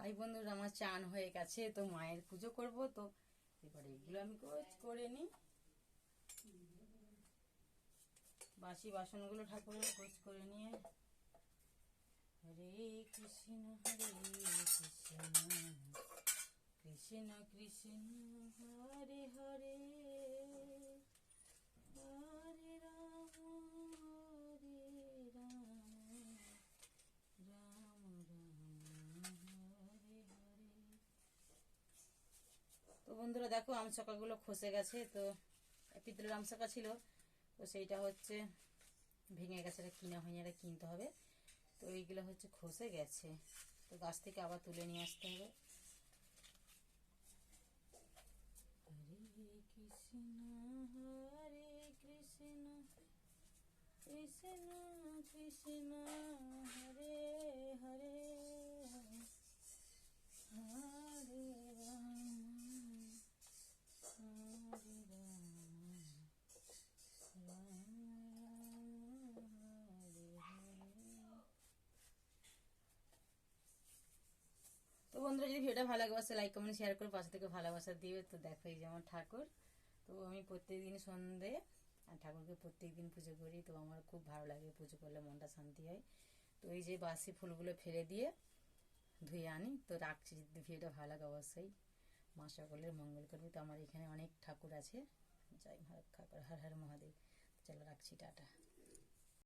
High বন্ধুরা, আমার চান হয়ে গেছে, তো মায়ের পুজো করব। তো এবারে এগুলো আমি করে নিই। বাসি বাসনগুলো ঠাকুরের গোছ করে নিয়ে, হরে কৃষ্ণ হরে কৃষ্ণ কৃষ্ণ কৃষ্ণ হরে হরে, হরে রাম হরে রাম রাম রাম হরে হরে। তো বন্ধুরা দেখো, আমশাকাগুলো খসে গেছে। তো পিতলের আমশাকা ছিল, তো সেইটা হচ্ছে ভেঙে গেছে, এটা কিনা হয়নি, এটা কিনতে হবে। তো এইগুলো হচ্ছে খসে গেছে, তো গাছ থেকে আবার তুলে নিয়ে আসতে হবে। হরে কৃষ্ণ হরে কৃষ্ণ কৃষ্ণ কৃষ্ণ হরে হরে, হরে রাম হরে রাম রাম রাম হরে হরে। তো বন্ধুরা, যদি ভিডিওটা ভালো লাগে অবশ্যই লাইক কমেন্ট শেয়ার করে পাশে থেকে ভালোবাসা দিবে। তো দেখো, এই যে আমার ঠাকুর। তো আমি প্রত্যেকদিন সন্ধে আর ঠাকুরকে প্রত্যেকদিন পুজো করি। তো আমার খুব ভালো লাগে, পুজো করলে মনটা শান্তি হয়। তো এই যে বাসি ফুলগুলো ফেলে দিয়ে ধুয়ে আনি। তো রাখছি, যদি ভিডিওটা ভালো লাগে অবশ্যই মা সকলের মঙ্গল করবে। তো আমার এখানে অনেক ঠাকুর আছে। জয় মা ঠাকুর, হর হর মহাদেব। চলো রাখছি, টাটা।